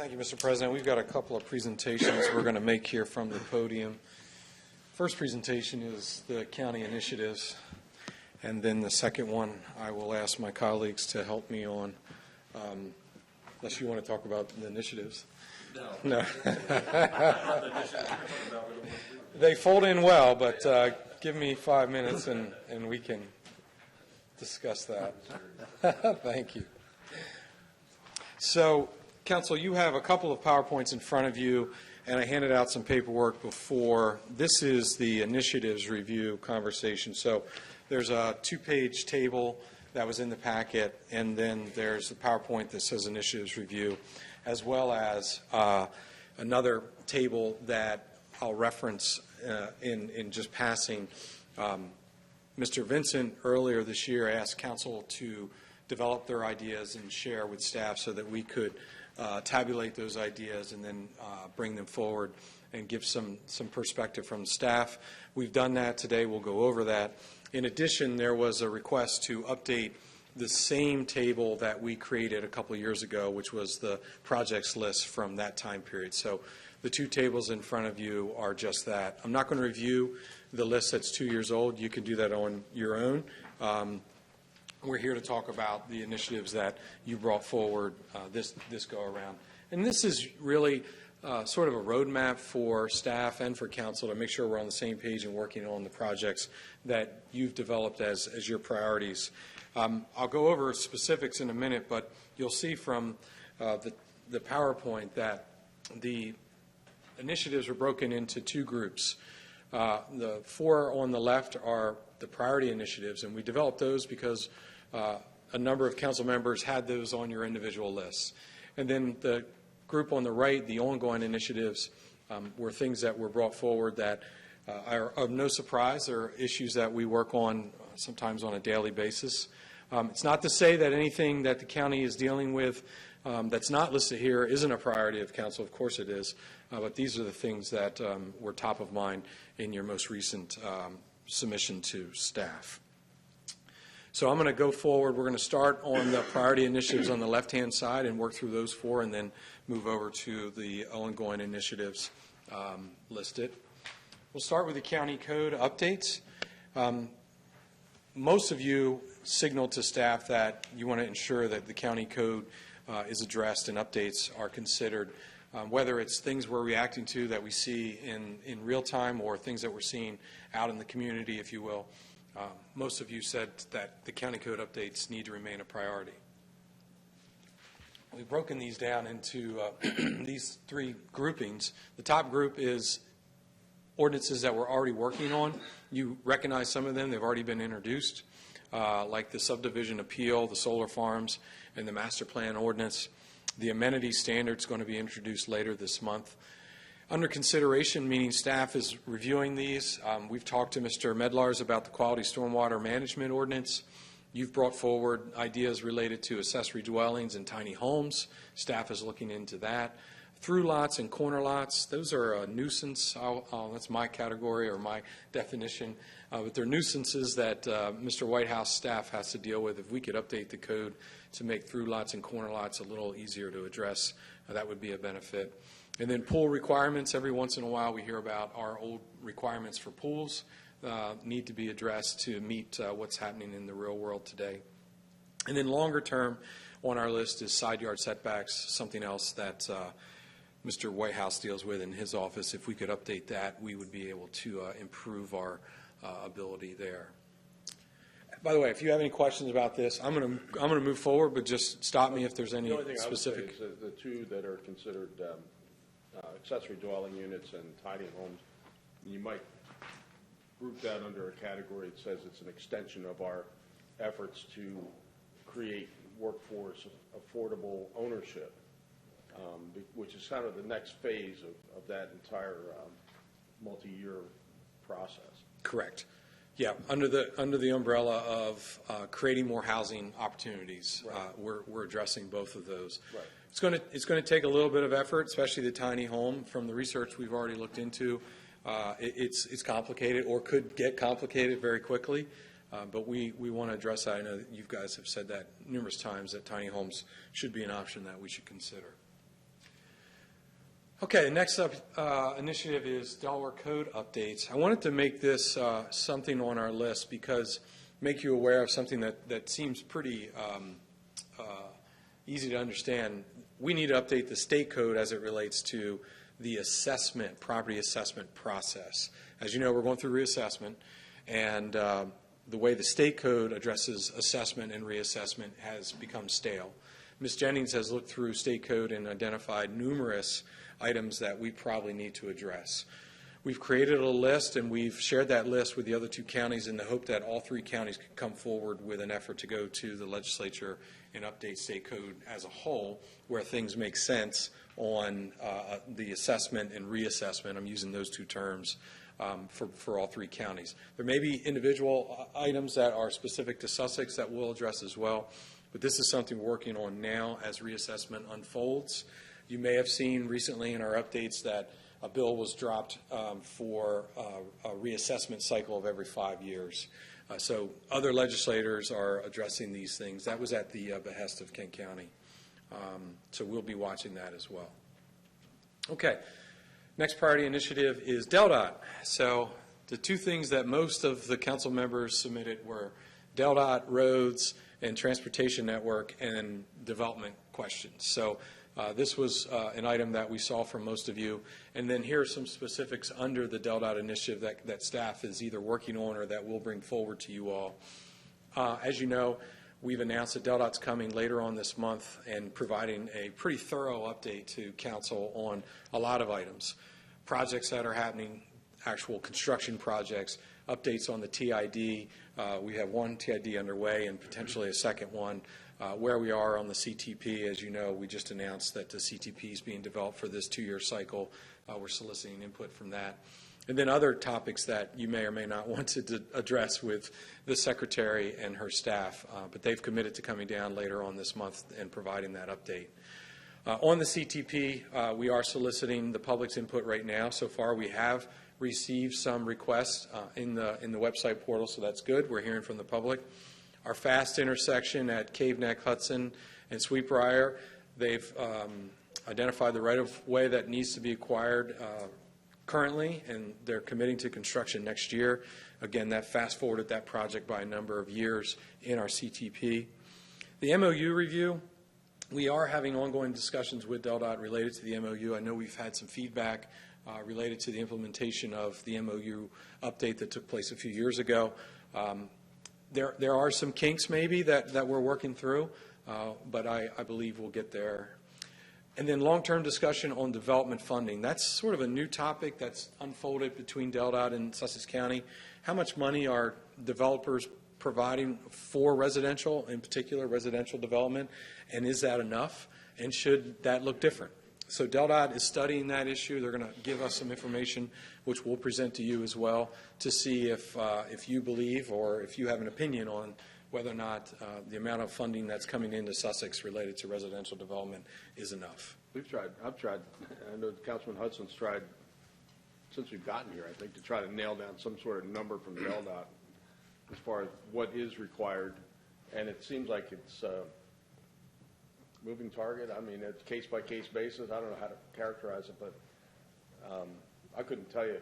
Thank you, Mr. President. We've got a couple of presentations we're going to make here from the podium. First presentation is the county initiatives, and then the second one I will ask my colleagues to help me on, unless you want to talk about the initiatives. No. They fold in well, but give me 5 minutes and we can discuss that. Thank you. So, Council, you have a couple of PowerPoints in front of you, and I handed out some paperwork before. This is the initiatives review conversation. So there's a 2-page table that was in the packet, and then there's the PowerPoint that says initiatives review, as well as another table that I'll reference in just passing. Mr. Vincent earlier this year asked Council to develop their ideas and share with staff so that we could tabulate those ideas and then bring them forward and give some perspective from staff. We've done that today. We'll go over that. In addition, there was a request to update the same table that we created a couple of years ago, which was the projects list from that time period. So the two tables in front of you are just that. I'm not going to review the list that's 2 years old. You can do that on your own. We're here to talk about the initiatives that you brought forward this go around. And this is really sort of a roadmap for staff and for council to make sure we're on the same page and working on the projects that you've developed as your priorities. I'll go over specifics in a minute, but you'll see from the PowerPoint that the initiatives are broken into two groups. The four on the left are the priority initiatives, and we developed those because a number of council members had those on your individual lists. And then the group on the right, the ongoing initiatives, were things that were brought forward that are of no surprise. They're issues that we work on sometimes on a daily basis. It's not to say that anything that the county is dealing with that's not listed here isn't a priority of council. Of course it is. But these are the things that were top of mind in your most recent submission to staff. So I'm going to go forward. We're going to start on the priority initiatives on the left-hand side and work through those four and then move over to the ongoing initiatives listed. We'll start with the county code updates. Most of you signaled to staff that you want to ensure that the county code is addressed and updates are considered, whether it's things we're reacting to that we see in real time or things that we're seeing out in the community, if you will. Most of you said that the county code updates need to remain a priority. We've broken these down into these three groupings. The top group is ordinances that we're already working on. You recognize some of them. They've already been introduced, like the subdivision appeal, the solar farms, and the master plan ordinance. The amenity standard is going to be introduced later this month. Under consideration, meaning staff is reviewing these. We've talked to Mr. Medlars about the quality stormwater management ordinance. You've brought forward ideas related to accessory dwellings and tiny homes. Staff is looking into that. Through lots and corner lots, those are a nuisance. That's my category or my definition. But they're nuisances that Mr. Whitehouse staff has to deal with. If we could update the code to make through lots and corner lots a little easier to address, that would be a benefit. And then pool requirements. Every once in a while we hear about our old requirements for pools need to be addressed to meet what's happening in the real world today. And then longer term on our list is side yard setbacks, something else that Mr. Whitehouse deals with in his office. If we could update that, we would be able to improve our ability there. By the way, if you have any questions about this, I'm going to move forward, but just stop me if there's any specific. The only thing I would say is the two that are considered accessory dwelling units and tiny homes, you might group that under a category that says it's an extension of our efforts to create workforce affordable ownership, which is kind of the next phase of that entire multi-year process. Correct. Yeah, under the umbrella of creating more housing opportunities, right. We're addressing both of those. Right. It's going to take a little bit of effort, especially the tiny home. From the research we've already looked into, it's complicated or could get complicated very quickly. But we want to address that. I know that you guys have said that numerous times that tiny homes should be an option that we should consider. Okay, the next up initiative is Delaware Code updates. I wanted to make this something on our list because make you aware of something that seems pretty easy to understand. We need to update the state code as it relates to the assessment, property assessment process. As you know, we're going through reassessment, and the way the state code addresses assessment and reassessment has become stale. Ms. Jennings has looked through state code and identified numerous items that we probably need to address. We've created a list, and we've shared that list with the other 2 counties in the hope that all 3 counties could come forward with an effort to go to the legislature and update state code as a whole, where things make sense on the assessment and reassessment. I'm using those 2 terms for all 3 counties. There may be individual items that are specific to Sussex that we'll address as well, but this is something we're working on now as reassessment unfolds. You may have seen recently in our updates that a bill was dropped for a reassessment cycle of every 5 years. So other legislators are addressing these things. That was at the behest of Kent County. So we'll be watching that as well. Okay, next priority initiative is DelDOT. So the 2 things that most of the council members submitted were DelDOT, roads, and transportation network, and development questions. So this was an item that we saw from most of you. And then here are some specifics under the DelDOT initiative that staff is either working on or that we'll bring forward to you all. As you know, we've announced that DelDOT's coming later on this month and providing a pretty thorough update to council on a lot of items. Projects that are happening, actual construction projects, updates on the TID. We have 1 TID underway and potentially a second one. Where we are on the CTP, as you know, we just announced that the CTP is being developed for this 2-year cycle. We're soliciting input from that. And then other topics that you may or may not want to address with the Secretary and her staff, but they've committed to coming down later on this month and providing that update. On the CTP, we are soliciting the public's input right now. So far, we have received some requests in the website portal, so that's good. We're hearing from the public. Our fast intersection at Cave Neck, Hudson, and Sweetbriar, they've identified the right-of-way that needs to be acquired currently, and they're committing to construction next year. Again, that fast-forwarded that project by a number of years in our CTP. The MOU review, we are having ongoing discussions with DelDOT related to the MOU. I know we've had some feedback related to the implementation of the MOU update that took place a few years ago. There are some kinks maybe that we're working through, but I believe we'll get there. And then long-term discussion on development funding. That's sort of a new topic that's unfolded between DelDOT and Sussex County. How much money are developers providing for residential, in particular residential development, and is that enough? And should that look different? So DelDOT is studying that issue. They're going to give us some information, which we'll present to you as well, to see if you believe or if you have an opinion on whether or not the amount of funding that's coming into Sussex related to residential development is enough. I've tried, I know Councilman Hudson's tried, since we've gotten here, I think, to try to nail down some sort of number from DelDOT as far as what is required, and it seems like it's moving target. I mean, it's case-by-case basis. I don't know how to characterize it, but I couldn't tell you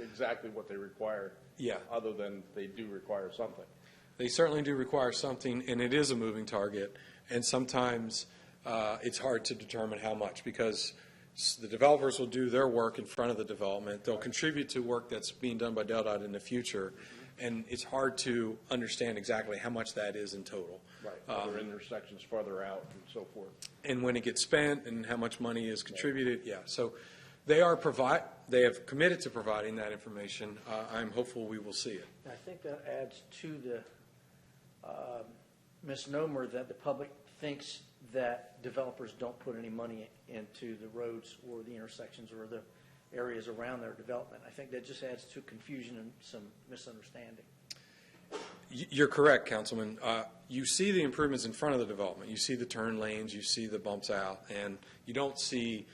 exactly what they require. Yeah. Other than they do require something. They certainly do require something, and it is a moving target. And sometimes it's hard to determine how much because the developers will do their work in front of the development. They'll contribute to work that's being done by DelDOT in the future. And it's hard to understand exactly how much that is in total. Right. Other intersections farther out and so forth. And when it gets spent and how much money is contributed, yeah. So they have committed to providing that information. I'm hopeful we will see it. I think that adds to the misnomer that the public thinks that developers don't put any money into the roads or the intersections or the areas around their development. I think that just adds to confusion and some misunderstanding. You're correct, Councilman. You see the improvements in front of the development. You see the turn lanes, you see the bumps out, and you don't see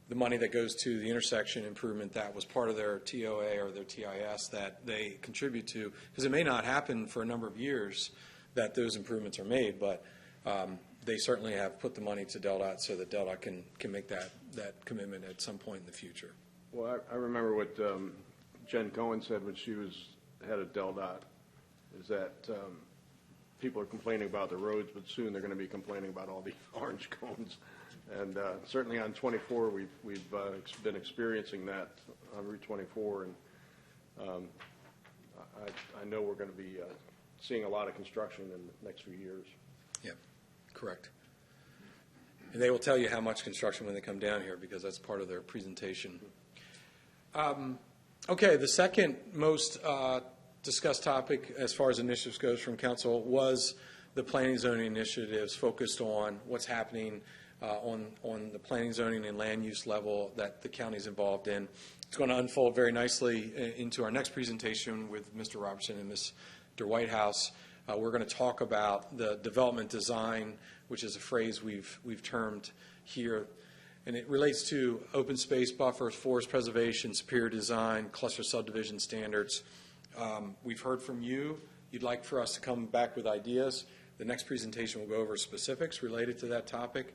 the money that goes to the intersection improvement that was part of their TOA or their TIS that they contribute to, because it may not happen for a number of years that those improvements are made, but they certainly have put the money to DelDOT so that DelDOT can make that commitment at some point in the future. Well, I remember what Jen Cohen said when she was head of DelDOT, is that people are complaining about the roads, but soon they're going to be complaining about all the orange cones. And certainly on 24, we've been experiencing that on Route 24, and I know we're going to be seeing a lot of construction in the next few years. Yeah, correct. And they will tell you how much construction when they come down here, because that's part of their presentation. Okay, the second most discussed topic as far as initiatives goes from council was the planning zoning initiatives focused on what's happening on the planning, zoning, and land use level that the county is involved in. It's going to unfold very nicely into our next presentation with Mr. Robertson and Mr. Whitehouse. We're going to talk about the development design, which is a phrase we've termed here, and it relates to open space buffers, forest preservation, superior design, cluster subdivision standards. We've heard from you. You'd like for us to come back with ideas. The next presentation will go over specifics related to that topic.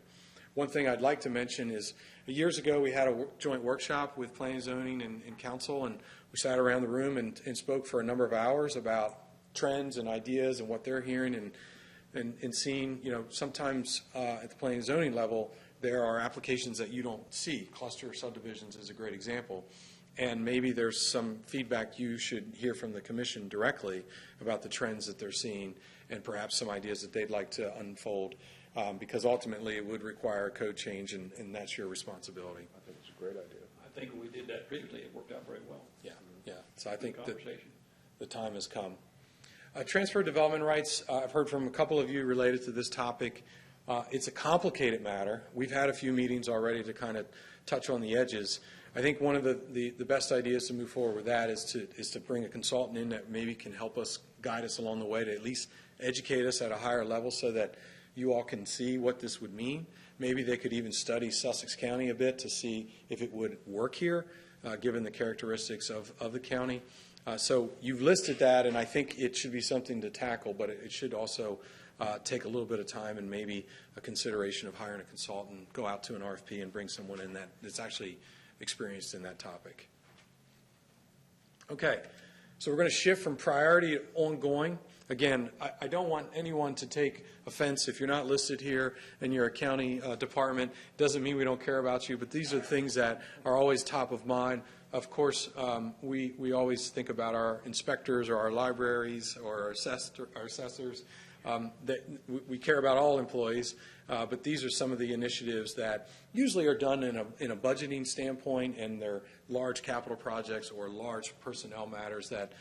One thing I'd like to mention is years ago we had a joint workshop with planning, zoning, and council, and we sat around the room and spoke for a number of hours about trends and ideas and what they're hearing and seeing. You know, sometimes at the planning and zoning level there are applications that you don't see. Cluster subdivisions is a great example. And maybe there's some feedback you should hear from the commission directly about the trends that they're seeing and perhaps some ideas that they'd like to unfold, because ultimately it would require a code change, and that's your responsibility. I think it's a great idea. I think we did that previously. It worked out very well. Yeah, yeah. So I think that Conversation. the time has come. Transfer development rights, I've heard from a couple of you related to this topic. It's a complicated matter. We've had a few meetings already to kind of touch on the edges. I think one of the best ideas to move forward with that is to bring a consultant in that maybe can help us, guide us along the way, to at least educate us at a higher level so that you all can see what this would mean. Maybe they could even study Sussex County a bit to see if it would work here, given the characteristics of the county. So you've listed that, and I think it should be something to tackle, but it should also take a little bit of time and maybe a consideration of hiring a consultant, go out to an RFP and bring someone in that's actually experienced in that topic. Okay, so we're going to shift from priority to ongoing. Again, I don't want anyone to take offense if you're not listed here and you're a county department. It doesn't mean we don't care about you, but these are things that are always top of mind. Of course, we always think about our inspectors or our libraries or our assessors. We care about all employees, but these are some of the initiatives that usually are done in a budgeting standpoint, and they're large capital projects or large personnel matters that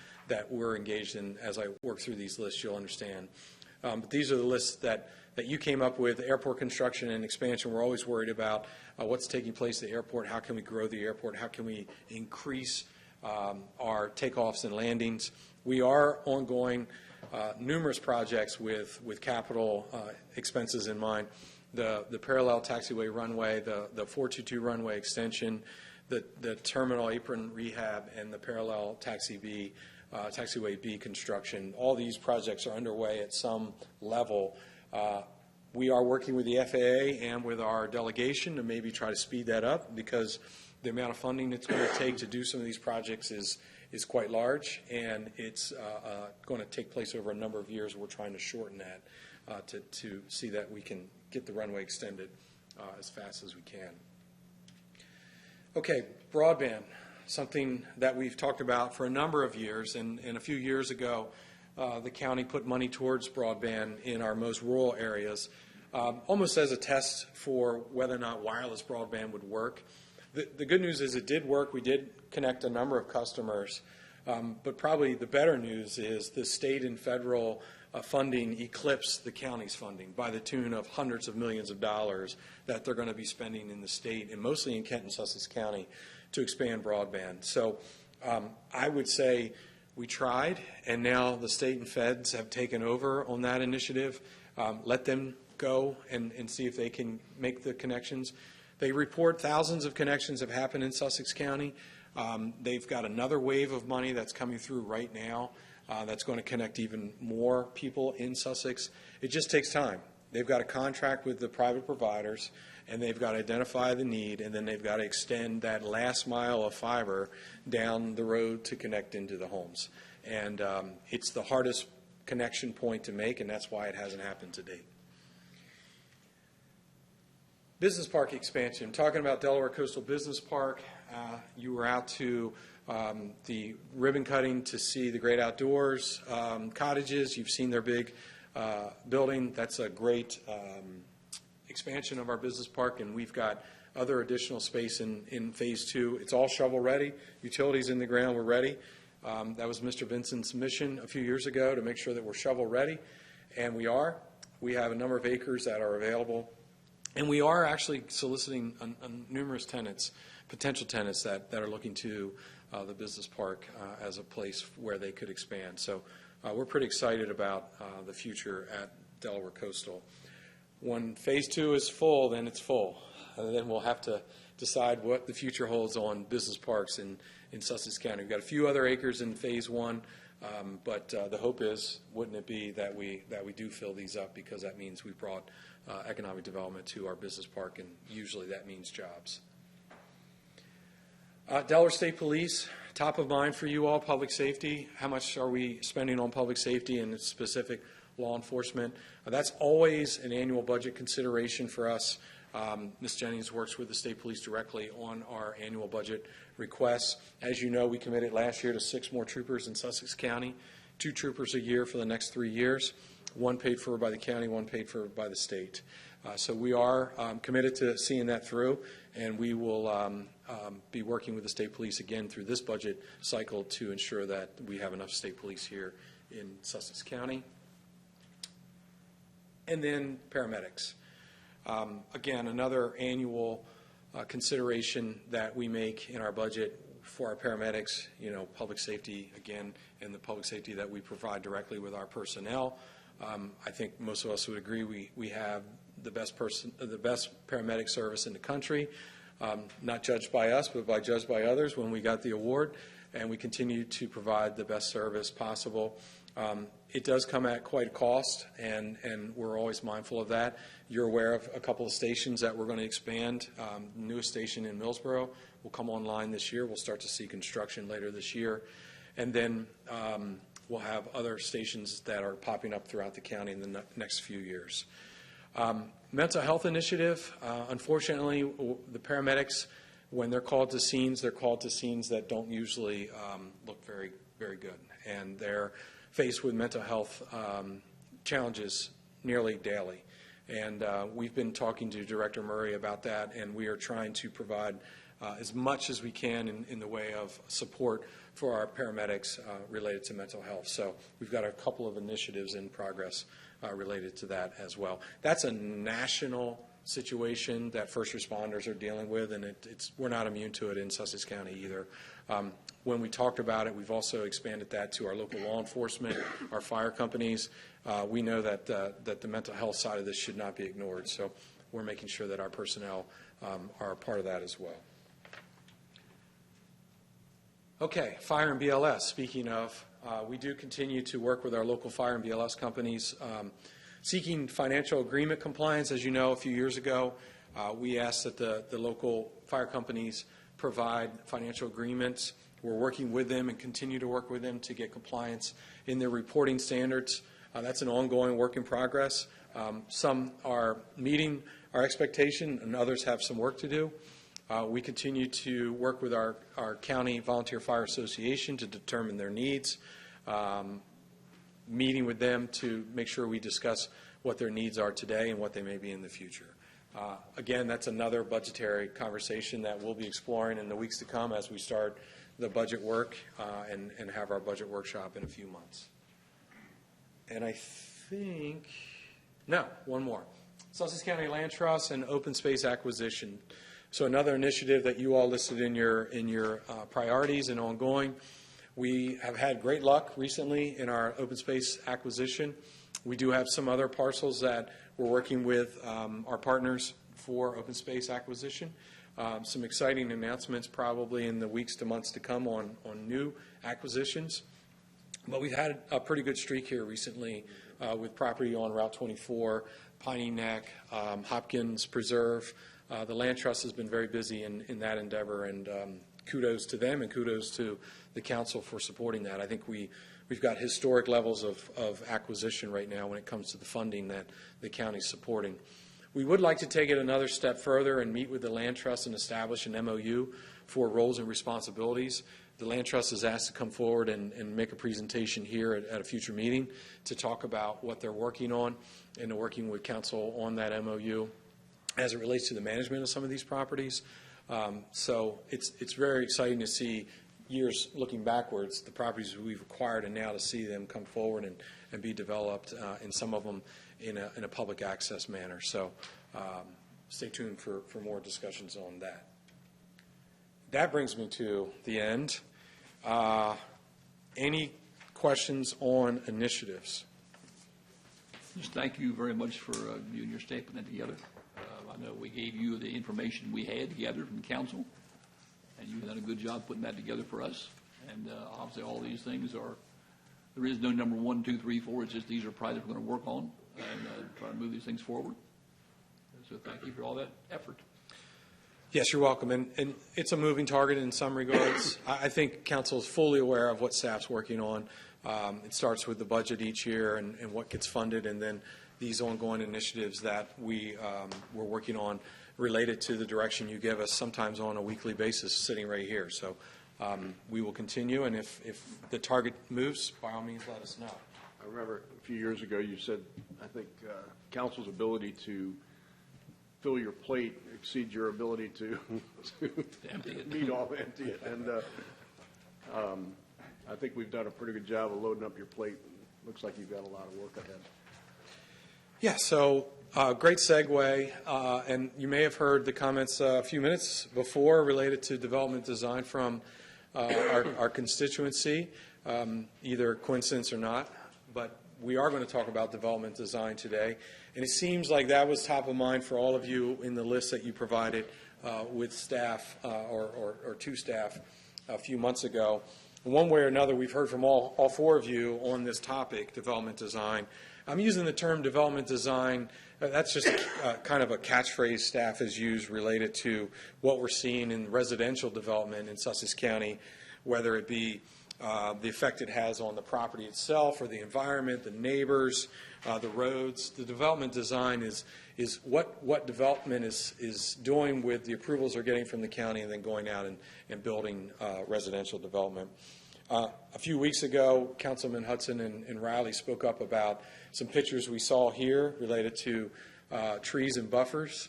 we're engaged in. As I work through these lists, you'll understand. But these are the lists that you came up with. Airport construction and expansion, we're always worried about what's taking place at the airport. How can we grow the airport? How can we increase our takeoffs and landings? We are ongoing numerous projects with capital expenses in mind. The parallel taxiway runway, the 422 runway extension, the terminal apron rehab, and the parallel taxiway B construction. All these projects are underway at some level. We are working with the FAA and with our delegation to maybe try to speed that up, because the amount of funding it's going to take to do some of these projects is quite large, and it's going to take place over a number of years. We're trying to shorten that to see that we can get the runway extended as fast as we can. Okay, broadband, something that we've talked about for a number of years, and a few years ago the county put money towards broadband in our most rural areas, almost as a test for whether or not wireless broadband would work. The good news is it did work. We did connect a number of customers, but probably the better news is the state and federal funding eclipsed the county's funding by the tune of hundreds of millions of dollars that they're going to be spending in the state, and mostly in Kent and Sussex County, to expand broadband. So I would say we tried, and now the state and feds have taken over on that initiative. Let them go and see if they can make the connections. They report thousands of connections have happened in Sussex County. They've got another wave of money that's coming through right now that's going to connect even more people in Sussex. It just takes time. They've got to contract with the private providers, and they've got to identify the need, and then they've got to extend that last mile of fiber down the road to connect into the homes. And it's the hardest connection point to make, and that's why it hasn't happened to date. Business park expansion. Talking about Delaware Coastal Business Park, you were out to the ribbon cutting to see the great outdoors cottages. You've seen their big building. That's a great expansion of our business park, and we've got other additional space in phase 2. It's all shovel ready. Utilities in the ground, we're ready. That was Mr. Vincent's mission a few years ago, to make sure that we're shovel ready, and we are. We have a number of acres that are available, and we are actually soliciting numerous tenants, potential tenants that are looking to the business park as a place where they could expand. So we're pretty excited about the future at Delaware Coastal. When phase 2 is full, then it's full. And then we'll have to decide what the future holds on business parks in Sussex County. We've got a few other acres in phase 1, but the hope is, wouldn't it be that we do fill these up, because that means we've brought economic development to our business park, and usually that means jobs. Delaware State Police, top of mind for you all, public safety. How much are we spending on public safety and specific law enforcement? That's always an annual budget consideration for us. Ms. Jennings works with the state police directly on our annual budget requests. As you know, we committed last year to 6 more troopers in Sussex County, 2 troopers a year for the next 3 years, 1 paid for by the county, 1 paid for by the state. So we are committed to seeing that through, and we will be working with the state police again through this budget cycle to ensure that we have enough state police here in Sussex County. And then paramedics. Again, another annual consideration that we make in our budget for our paramedics, public safety, again, and the public safety that we provide directly with our personnel. I think most of us would agree we have the best paramedic service in the country, not judged by us, but judged by others when we got the award, and we continue to provide the best service possible. It does come at quite a cost, and we're always mindful of that. You're aware of a couple of stations that we're going to expand. The newest station in Millsboro will come online this year. We'll start to see construction later this year. And then we'll have other stations that are popping up throughout the county in the next few years. Mental health initiative. Unfortunately, the paramedics, when they're called to scenes that don't usually look very, very good. And they're faced with mental health challenges nearly daily. And we've been talking to Director Murray about that, and we are trying to provide as much as we can in the way of support for our paramedics related to mental health. So we've got a couple of initiatives in progress related to that as well. That's a national situation that first responders are dealing with, and we're not immune to it in Sussex County either. When we talked about it, we've also expanded that to our local law enforcement, our fire companies. We know that the mental health side of this should not be ignored, so we're making sure that our personnel are a part of that as well. Okay, fire and BLS. Speaking of, we do continue to work with our local fire and BLS companies, seeking financial agreement compliance. As you know, a few years ago, we asked that the local fire companies provide financial agreements. We're working with them and continue to work with them to get compliance in their reporting standards. That's an ongoing work in progress. Some are meeting our expectation, and others have some work to do. We continue to work with our County Volunteer Fire Association to determine their needs, meeting with them to make sure we discuss what their needs are today and what they may be in the future. Again, that's another budgetary conversation that we'll be exploring in the weeks to come as we start the budget work and have our budget workshop in a few months. And I think, no, one more. Sussex County Land Trust and open space acquisition. So another initiative that you all listed in your priorities and ongoing. We have had great luck recently in our open space acquisition. We do have some other parcels that we're working with our partners for open space acquisition. Some exciting announcements probably in the weeks to months to come on new acquisitions. But we've had a pretty good streak here recently with property on Route 24 Piney Neck, Hopkins Preserve. The Land Trust has been very busy in that endeavor, and kudos to them and kudos to the council for supporting that. I think we've got historic levels of acquisition right now when it comes to the funding that the county's supporting. We would like to take it another step further and meet with the Land Trust and establish an MOU for roles and responsibilities. The Land Trust is asked to come forward and make a presentation here at a future meeting to talk about what they're working on and working with council on that MOU as it relates to the management of some of these properties. So it's very exciting to see, years looking backwards, the properties we've acquired, and now to see them come forward and be developed, and some of them in a public access manner. So stay tuned for more discussions on that. That brings me to the end. Any questions on initiatives? Just thank you very much for you and your staff putting that together. I know we gave you the information we had gathered from the council, and you've done a good job putting that together for us. And obviously all these things are, there is no number 1, 2, 3, 4. It's just these are projects we're going to work on and try to move these things forward. So thank you for all that effort. Yes, you're welcome. And it's a moving target in some regards. I think council is fully aware of what staff's working on. It starts with the budget each year and what gets funded, and then these ongoing initiatives that we're working on related to the direction you give us, sometimes on a weekly basis, sitting right here. So we will continue, and if the target moves, by all means, let us know. I remember a few years ago you said, I think, council's ability to fill your plate exceeds your ability to Empty it. meet all, empty it. And I think we've done a pretty good job of loading up your plate. Looks like you've got a lot of work ahead. Yeah, so great segue, and you may have heard the comments a few minutes before related to development design from our constituency, either coincidence or not, but we are going to talk about development design today, and it seems like that was top of mind for all of you in the list that you provided with staff or to staff a few months ago. One way or another, we've heard from all four of you on this topic, development design. I'm using the term development design. That's just kind of a catchphrase staff has used related to what we're seeing in residential development in Sussex County, whether it be the effect it has on the property itself or the environment, the neighbors, the roads. The development design is what development is doing with the approvals they're getting from the county and then going out and building residential development. A few weeks ago, Councilman Hudson and Riley spoke up about some pictures we saw here related to trees and buffers.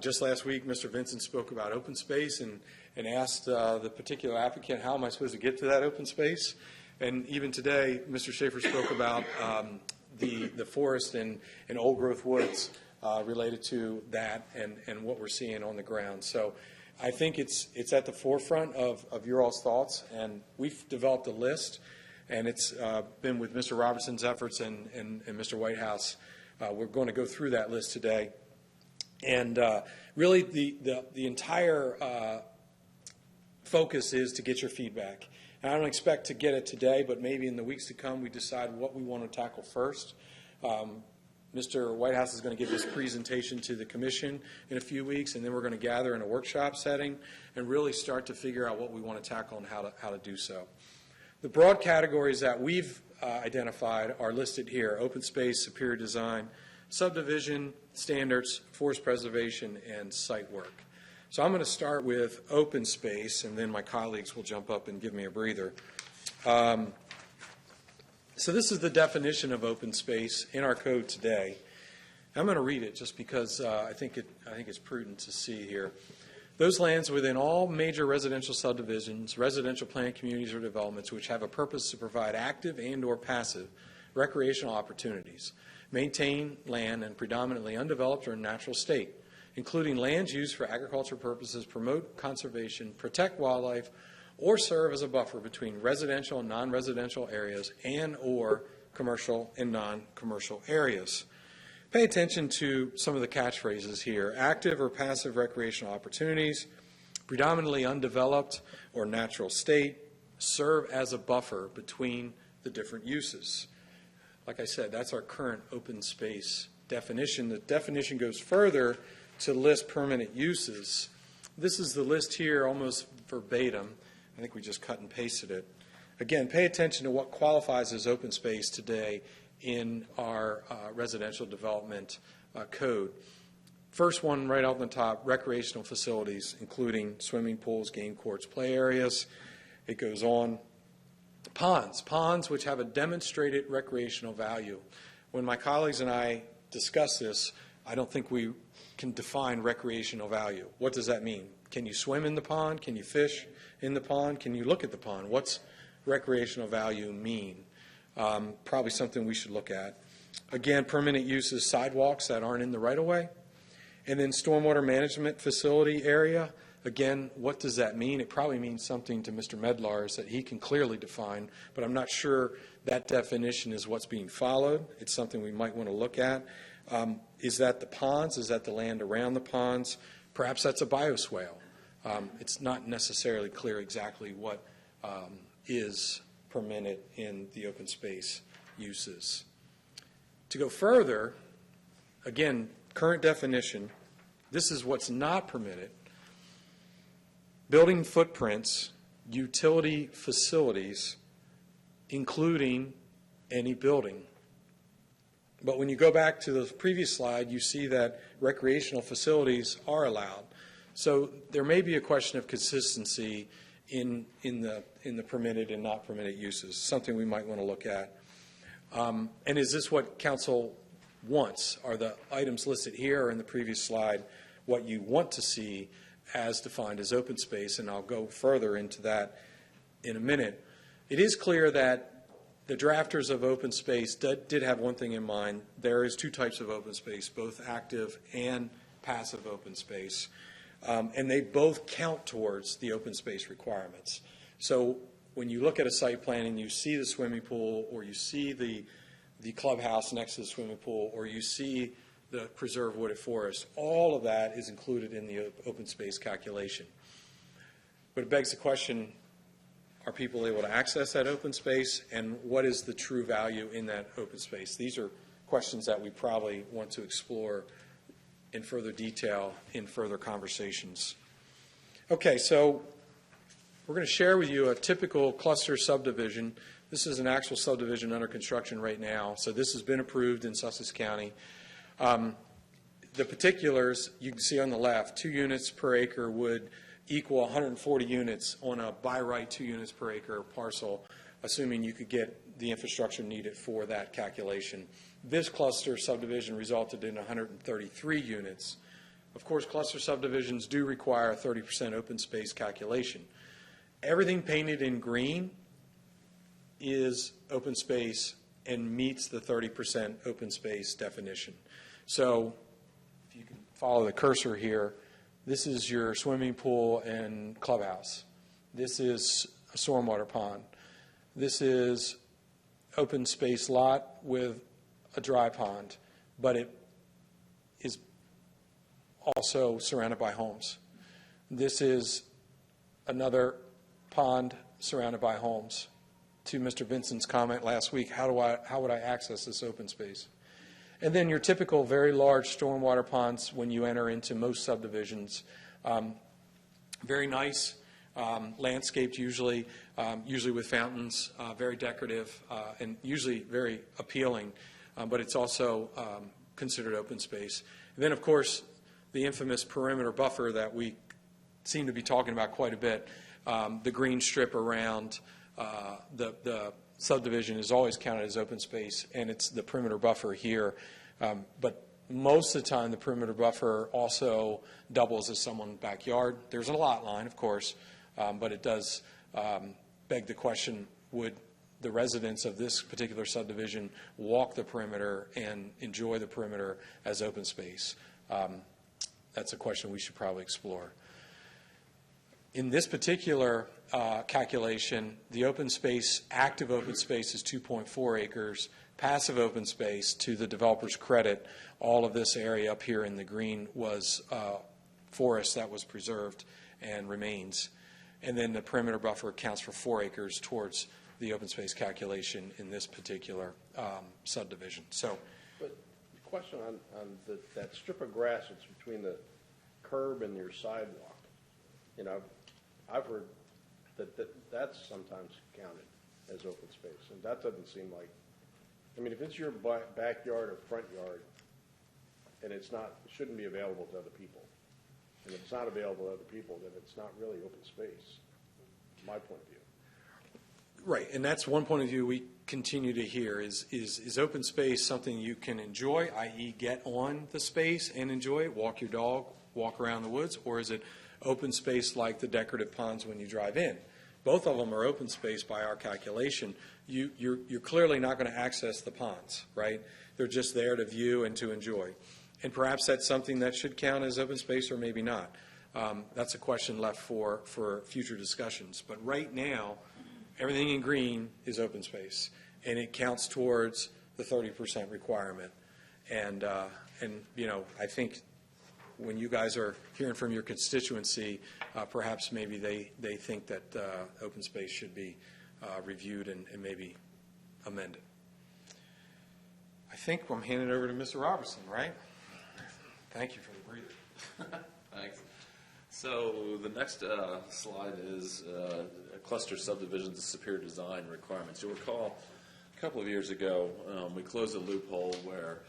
Just last week, Mr. Vincent spoke about open space and asked the particular applicant, how am I supposed to get to that open space? And even today, Mr. Schaefer spoke about the forest and old growth woods related to that and what we're seeing on the ground. So I think it's at the forefront of your all's thoughts, and we've developed a list, and it's been with Mr. Robertson's efforts and Mr. Whitehouse. We're going to go through that list today. And really the entire focus is to get your feedback. And I don't expect to get it today, but maybe in the weeks to come we decide what we want to tackle first. Mr. Whitehouse is going to give this presentation to the commission in a few weeks, and then we're going to gather in a workshop setting and really start to figure out what we want to tackle and how to do so. The broad categories that we've identified are listed here: open space, superior design, subdivision standards, forest preservation, and site work. So I'm going to start with open space, and then my colleagues will jump up and give me a breather. So this is the definition of open space in our code today. I'm going to read it just because I think it's prudent to see here. Those lands within all major residential subdivisions, residential planned communities or developments which have a purpose to provide active and or passive recreational opportunities, maintain land in predominantly undeveloped or natural state, including lands used for agricultural purposes, promote conservation, protect wildlife, or serve as a buffer between residential and non-residential areas and or commercial and non-commercial areas. Pay attention to some of the catchphrases here: active or passive recreational opportunities, predominantly undeveloped or natural state, serve as a buffer between the different uses. Like I said, that's our current open space definition. The definition goes further to list permanent uses. This is the list here almost verbatim. I think we just cut and pasted it. Again, pay attention to what qualifies as open space today in our residential development code. First one right out on the top, recreational facilities, including swimming pools, game courts, play areas. It goes on. Ponds which have a demonstrated recreational value. When my colleagues and I discuss this, I don't think we can define recreational value. What does that mean? Can you swim in the pond? Can you fish in the pond? Can you look at the pond? What's recreational value mean? Probably something we should look at. Again, permanent uses, sidewalks that aren't in the right-of-way. And then stormwater management facility area. Again, what does that mean? It probably means something to Mr. Medlars that he can clearly define, but I'm not sure that definition is what's being followed. It's something we might want to look at. Is that the ponds? Is that the land around the ponds? Perhaps that's a bioswale. It's not necessarily clear exactly what is permitted in the open space uses. To go further, again, current definition, this is what's not permitted. Building footprints, utility facilities, including any building. But when you go back to the previous slide, you see that recreational facilities are allowed. So there may be a question of consistency in the permitted and not permitted uses, something we might want to look at. And is this what council wants? Are the items listed here or in the previous slide what you want to see as defined as open space? And I'll go further into that in a minute. It is clear that the drafters of open space did have one thing in mind. There is two types of open space, both active and passive open space. And they both count towards the open space requirements. So when you look at a site plan and you see the swimming pool, or you see the clubhouse next to the swimming pool, or you see the preserved wooded forest, all of that is included in the open space calculation. But it begs the question, are people able to access that open space, and what is the true value in that open space? These are questions that we probably want to explore in further detail in further conversations. Okay, so we're going to share with you a typical cluster subdivision. This is an actual subdivision under construction right now, so this has been approved in Sussex County. The particulars you can see on the left, 2 units per acre would equal 140 units on a by right 2 units per acre parcel, assuming you could get the infrastructure needed for that calculation. This cluster subdivision resulted in 133 units. Of course, cluster subdivisions do require a 30% open space calculation. Everything painted in green is open space and meets the 30% open space definition. So if you can follow the cursor here, this is your swimming pool and clubhouse. This is a stormwater pond. This is open space lot with a dry pond, but it is also surrounded by homes. This is another pond surrounded by homes. To Mr. Vincent's comment last week, how would I access this open space? And then your typical very large stormwater ponds when you enter into most subdivisions. Very nice, landscaped usually with fountains, very decorative, and usually very appealing, but it's also considered open space. And then, of course, the infamous perimeter buffer that we seem to be talking about quite a bit, the green strip around the subdivision is always counted as open space, and it's the perimeter buffer here. But most of the time, the perimeter buffer also doubles as someone's backyard. There's a lot line, of course, but it does beg the question, would the residents of this particular subdivision walk the perimeter and enjoy the perimeter as open space? That's a question we should probably explore. In this particular calculation, the open space, active open space is 2.4 acres. Passive open space, to the developer's credit, all of this area up here in the green was forest that was preserved and remains. And then the perimeter buffer accounts for 4 acres towards the open space calculation in this particular subdivision. So, But question on that strip of grass that's between the curb and your sidewalk. You know, I've heard that's sometimes counted as open space, and that doesn't seem like, I mean, if it's your backyard or front yard, and it shouldn't be available to other people, and if it's not available to other people, then it's not really open space, from my point of view. Right, and that's one point of view we continue to hear is open space something you can enjoy, i.e. get on the space and enjoy it, walk your dog, walk around the woods, or is it open space like the decorative ponds when you drive in? Both of them are open space by our calculation. You're clearly not going to access the ponds, right? They're just there to view and to enjoy. And perhaps that's something that should count as open space or maybe not. That's a question left for future discussions. But right now, everything in green is open space, and it counts towards the 30% requirement. And you know, I think when you guys are hearing from your constituency, perhaps maybe they think that open space should be reviewed and maybe amended. I think I'm handing it over to Mr. Robertson, right? Thank you for the breather. Thanks. So the next slide is cluster subdivisions and superior design requirements. You'll recall a couple of years ago we closed a loophole where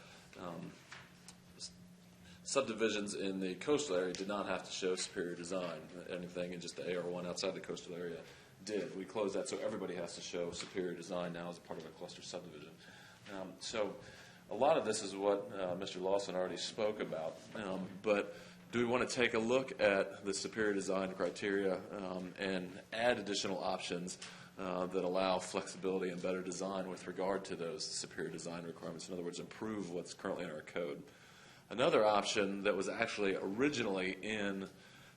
subdivisions in the coastal area did not have to show superior design. Anything in just the AR1 outside the coastal area did. We closed that, so everybody has to show superior design now as a part of a cluster subdivision. So a lot of this is what Mr. Lawson already spoke about, but do we want to take a look at the superior design criteria and add additional options that allow flexibility and better design with regard to those superior design requirements? In other words, improve what's currently in our code. Another option that was actually originally in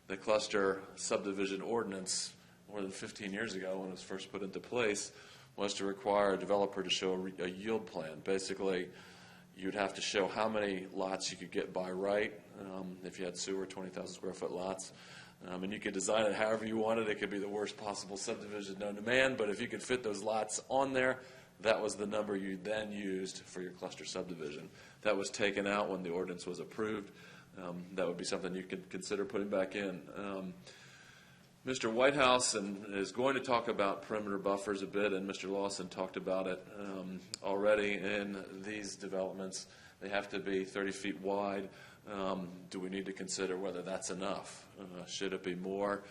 the cluster subdivision ordinance more than 15 years ago when it was first put into place was to require a developer to show a yield plan. Basically, you'd have to show how many lots you could get by right if you had sewer, 20,000 square foot lots. And you could design it however you wanted. It could be the worst possible subdivision known to man, but if you could fit those lots on there, that was the number you then used for your cluster subdivision. That was taken out when the ordinance was approved. That would be something you could consider putting back in. Mr. Whitehouse is going to talk about perimeter buffers a bit, and Mr. Lawson talked about it already. In these developments, they have to be 30 feet wide. Do we need to consider whether that's enough? Should it be more?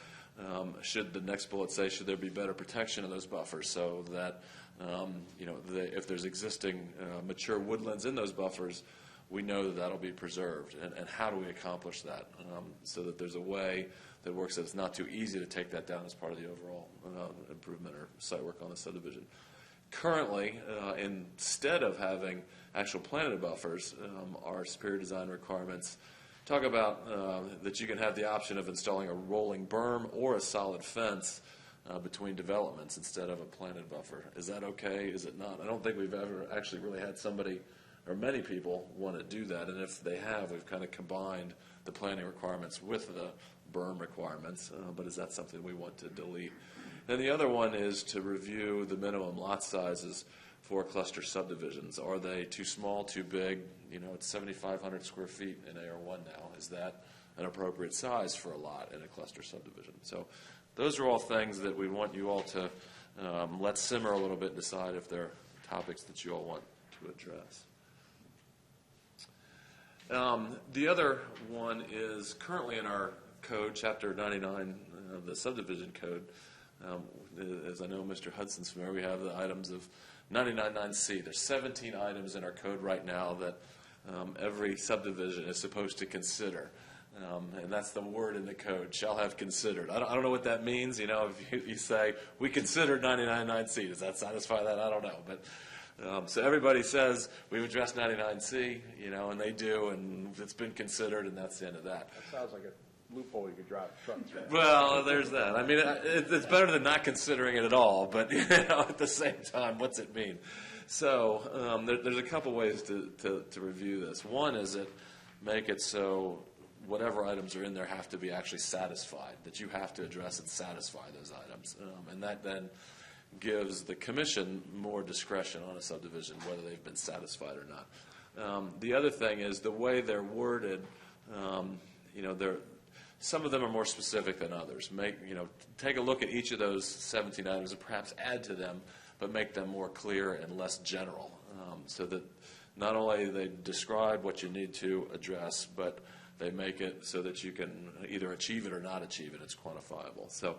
Should the next bullet say, should there be better protection of those buffers so that if there's existing mature woodlands in those buffers, we know that that'll be preserved. And how do we accomplish that so that there's a way that works that it's not too easy to take that down as part of the overall improvement or site work on the subdivision? Currently, instead of having actual planted buffers, our superior design requirements talk about that you can have the option of installing a rolling berm or a solid fence between developments instead of a planted buffer. Is that okay? Is it not? I don't think we've ever actually really had somebody or many people want to do that, and if they have, we've kind of combined the planning requirements with the berm requirements, but is that something we want to delete? Then the other one is to review the minimum lot sizes for cluster subdivisions. Are they too small, too big? You know, it's 7,500 square feet in AR1 now. Is that an appropriate size for a lot in a cluster subdivision? So those are all things that we want you all to let simmer a little bit and decide if they're topics that you all want to address. The other one is currently in our code, Chapter 99 of the Subdivision Code. As I know Mr. Hudson's familiar, we have the items of 99.9C. There's 17 items in our code right now that every subdivision is supposed to consider. And that's the word in the code, shall have considered. I don't know what that means. You know, if you say, we considered 99.9C, does that satisfy that? I don't know. But so everybody says, we've addressed 99C, you know, and they do, and it's been considered, and that's the end of that. That sounds like a loophole you could drive trucks through. Well, there's that. I mean, it's better than not considering it at all, but you know, at the same time, what's it mean? So there's a couple ways to review this. One is that make it so whatever items are in there have to be actually satisfied, that you have to address and satisfy those items. And that then gives the commission more discretion on a subdivision, whether they've been satisfied or not. The other thing is the way they're worded. Some of them are more specific than others. Take a look at each of those 17 items and perhaps add to them, but make them more clear and less general, so that not only they describe what you need to address, but they make it so that you can either achieve it or not achieve it. It's quantifiable. So,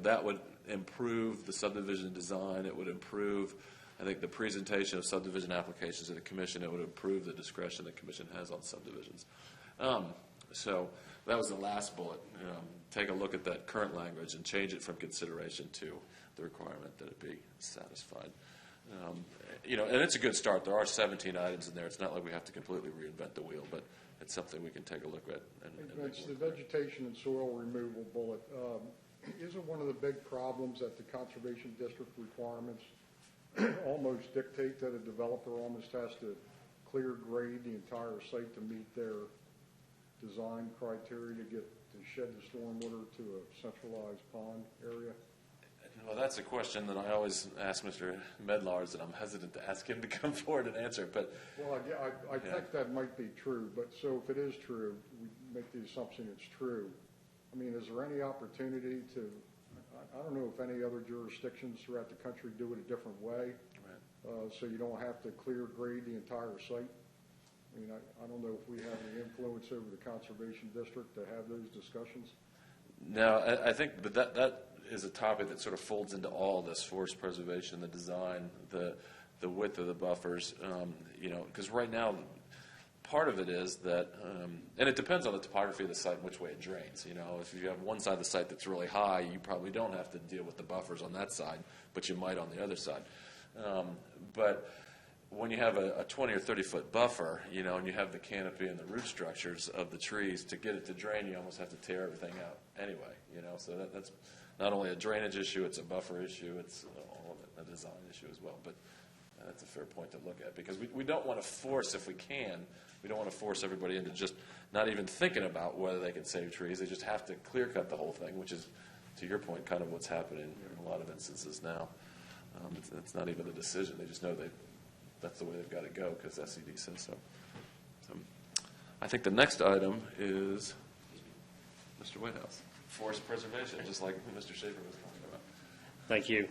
that would improve the subdivision design. It would improve, I think, the presentation of subdivision applications to the commission. It would improve the discretion the commission has on subdivisions. So that was the last bullet. Take a look at that current language and change it from consideration to the requirement that it be satisfied. And it's a good start. There are 17 items in there. It's not like we have to completely reinvent the wheel, but it's something we can take a look at. It's the vegetation and soil removal bullet. Isn't one of the big problems that the conservation district requirements almost dictate that a developer almost has to clear grade the entire site to meet their design criteria to shed the stormwater to a centralized pond area? Well, that's a question that I always ask Mr. Medlars, and I'm hesitant to ask him to come forward and answer. But I think that might be true. But so if it is true, we make the assumption it's true. I mean, is there any opportunity to? I don't know if any other jurisdictions throughout the country do it a different way, right. So you don't have to clear grade the entire site. I mean, I don't know if we have any influence over the conservation district to have those discussions. No, I think, but that is a topic that sort of folds into all this: forest preservation, the design, the width of the buffers. Because right now, part of it is that, and it depends on the topography of the site and which way it drains. If you have one side of the site that's really high, you probably don't have to deal with the buffers on that side, but you might on the other side. But when you have a 20 or 30-foot buffer, and you have the canopy and the root structures of the trees, to get it to drain, you almost have to tear everything out anyway. So that's not only a drainage issue, it's a buffer issue, it's all of it, a design issue as well. But that's a fair point to look at, because we don't want to force, if we can, we don't want to force everybody into just not even thinking about whether they can save trees. They just have to clear cut the whole thing, which is, to your point, kind of what's happening in a lot of instances now. It's not even a decision. They just know that's the way they've got to go because SED says so. I think the next item is Mr. Whitehouse. Forest preservation, just like Mr. Schaefer was talking about. Thank you.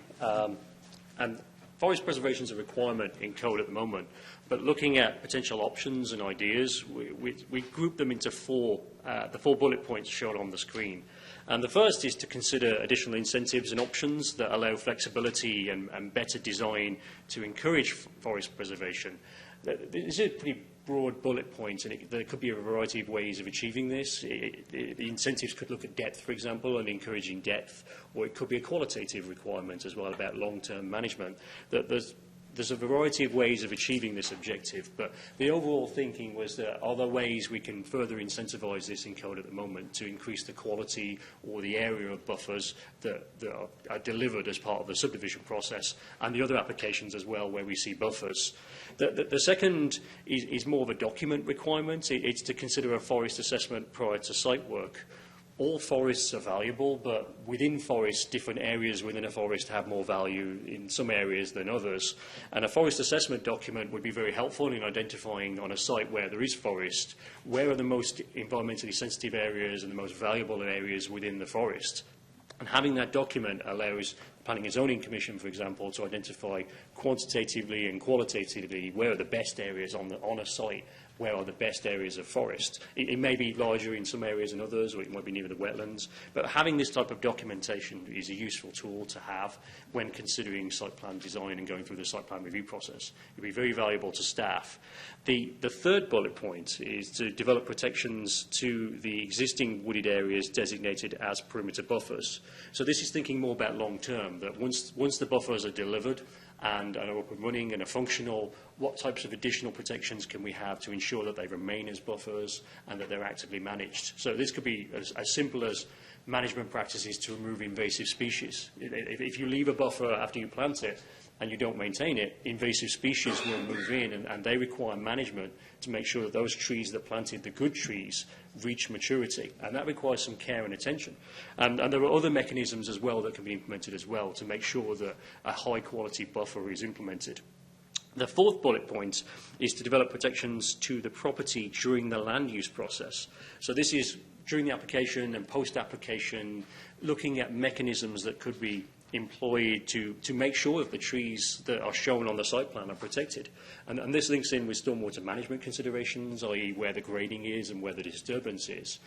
And forest preservation is a requirement in code at the moment, but looking at potential options and ideas, we group them into the 4 bullet points shown on the screen. And the first is to consider additional incentives and options that allow flexibility and better design to encourage forest preservation. This is a pretty broad bullet point, and there could be a variety of ways of achieving this. The incentives could look at depth, for example, and encouraging depth, or it could be a qualitative requirement as well about long-term management. There's a variety of ways of achieving this objective, but the overall thinking was that are there ways we can further incentivise this in code at the moment to increase the quality or the area of buffers that are delivered as part of the subdivision process, and the other applications as well where we see buffers. The second is more of a document requirement. It's to consider a forest assessment prior to site work. All forests are valuable, but within forests, different areas within a forest have more value in some areas than others. And a forest assessment document would be very helpful in identifying on a site where there is forest, where are the most environmentally sensitive areas and the most valuable areas within the forest. And having that document allows the Planning and Zoning Commission, for example, to identify quantitatively and qualitatively where are the best areas on a site, where are the best areas of forest. It may be larger in some areas than others, or it might be near the wetlands, but having this type of documentation is a useful tool to have when considering site plan design and going through the site plan review process. It would be very valuable to staff. The third bullet point is to develop protections to the existing wooded areas designated as perimeter buffers. So this is thinking more about long term, that once the buffers are delivered and are up and running and are functional, what types of additional protections can we have to ensure that they remain as buffers and that they're actively managed? So this could be as simple as management practices to remove invasive species. If you leave a buffer after you plant it and you don't maintain it, invasive species will move in, and they require management to make sure that those trees that planted, the good trees, reach maturity. And that requires some care and attention. And there are other mechanisms as well that can be implemented as well to make sure that a high-quality buffer is implemented. The fourth bullet point is to develop protections to the property during the land use process. So this is during the application and post-application, looking at mechanisms that could be employed to make sure that the trees that are shown on the site plan are protected. And this links in with stormwater management considerations, i.e. where the grading is and where the disturbance is.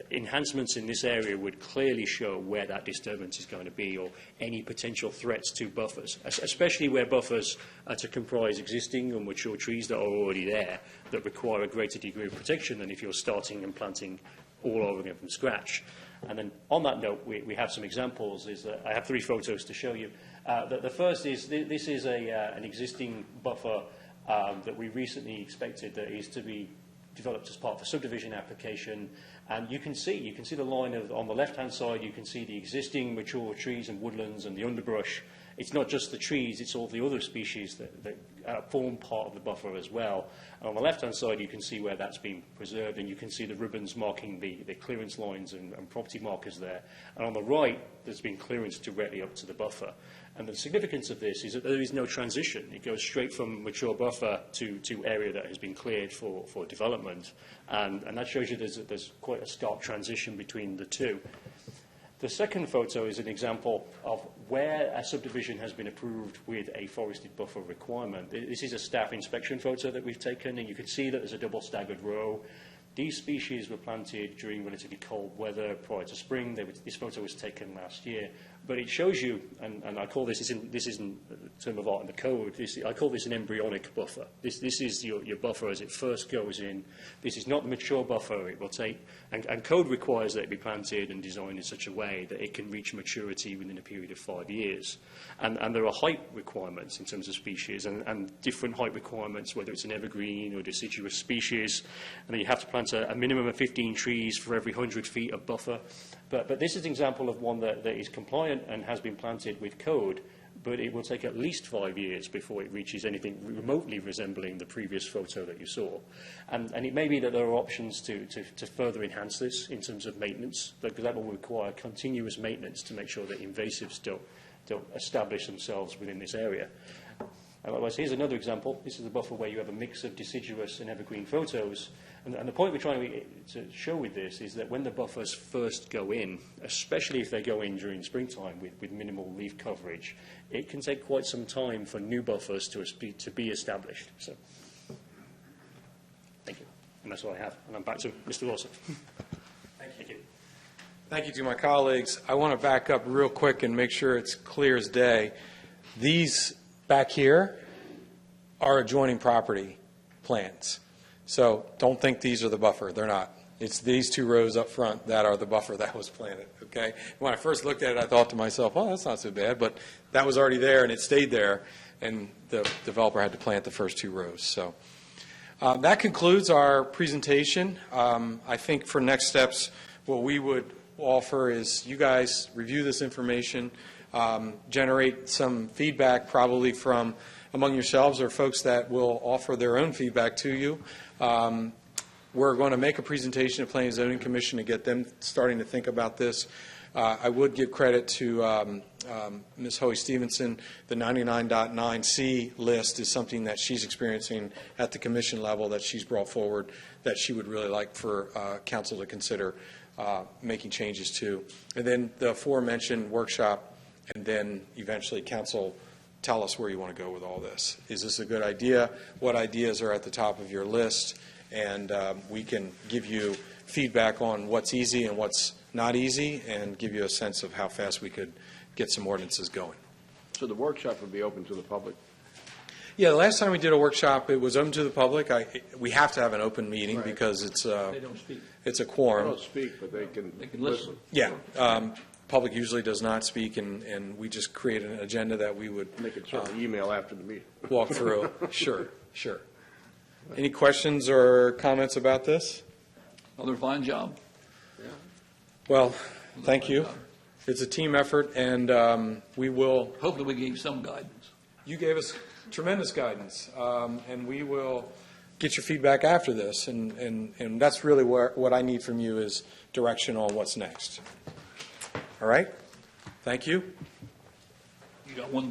Enhancements in this area would clearly show where that disturbance is going to be or any potential threats to buffers, especially where buffers are to comprise existing or mature trees that are already there that require a greater degree of protection than if you're starting and planting all over again from scratch. And then on that note, we have some examples. I have 3 photos to show you. The first is, this is an existing buffer that we recently expected that is to be developed as part of a subdivision application. And you can see the line on the left-hand side, you can see the existing mature trees and woodlands and the underbrush. It's not just the trees, it's all the other species that form part of the buffer as well. And on the left-hand side, you can see where that's been preserved, and you can see the ribbons marking the clearance lines and property markers there. And on the right, there's been clearance directly up to the buffer. And the significance of this is that there is no transition. It goes straight from mature buffer to area that has been cleared for development. And that shows you there's quite a stark transition between the two. The second photo is an example of where a subdivision has been approved with a forested buffer requirement. This is a staff inspection photo that we've taken, and you can see that there's a double staggered row. These species were planted during relatively cold weather prior to spring. This photo was taken last year. But it shows you, and I call this isn't a term of art in the code, I call this an embryonic buffer. This is your buffer as it first goes in. This is not the mature buffer. It will take, and code requires that it be planted and designed in such a way that it can reach maturity within a period of 5 years. And there are height requirements in terms of species and different height requirements, whether it's an evergreen or deciduous species. And then you have to plant a minimum of 15 trees for every 100 feet of buffer. But this is an example of one that is compliant and has been planted with code, but it will take at least 5 years before it reaches anything remotely resembling the previous photo that you saw. And it may be that there are options to further enhance this in terms of maintenance, because that will require continuous maintenance to make sure that invasives don't establish themselves within this area. And likewise, here's another example. This is a buffer where you have a mix of deciduous and evergreen photos. And the point we're trying to show with this is that when the buffers first go in, especially if they go in during springtime with minimal leaf coverage, it can take quite some time for new buffers to be established. So, thank you. And that's all I have. And I'm back to Mr. Wilson. Thank you. Thank you to my colleagues. I want to back up real quick and make sure it's clear as day. These back here are adjoining property plans. So don't think these are the buffer. They're not. It's these 2 rows up front that are the buffer that was planted, okay? When I first looked at it, I thought to myself, oh, that's not so bad, but that was already there and it stayed there, and the developer had to plant the first 2 rows. So that concludes our presentation. I think for next steps, what we would offer is you guys review this information, generate some feedback probably from among yourselves or folks that will offer their own feedback to you. We're going to make a presentation to Planning and Zoning Commission to get them starting to think about this. I would give credit to Ms. Hoey Stevenson. The 99.9C list is something that she's experiencing at the commission level that she's brought forward that she would really like for council to consider making changes to. And then the aforementioned workshop, and then eventually council tell us where you want to go with all this. Is this a good idea? What ideas are at the top of your list? And we can give you feedback on what's easy and what's not easy and give you a sense of how fast we could get some ordinances going. So the workshop would be open to the public? Yeah, the last time we did a workshop, it was open to the public. We have to have an open meeting Right. because it's They don't speak. it's a They quorum. don't speak, but they can listen. Yeah. Public usually does not speak, and we just create an agenda that we would They could certainly email after the meeting. walk through. Sure. Any questions or comments about this? Another fine job. Well, thank you. It's a team effort, and we will. Hopefully we gave some guidance. You gave us tremendous guidance, and we will get your feedback after this, and that's really what I need from you is direction on what's next. All right? Thank you. You got one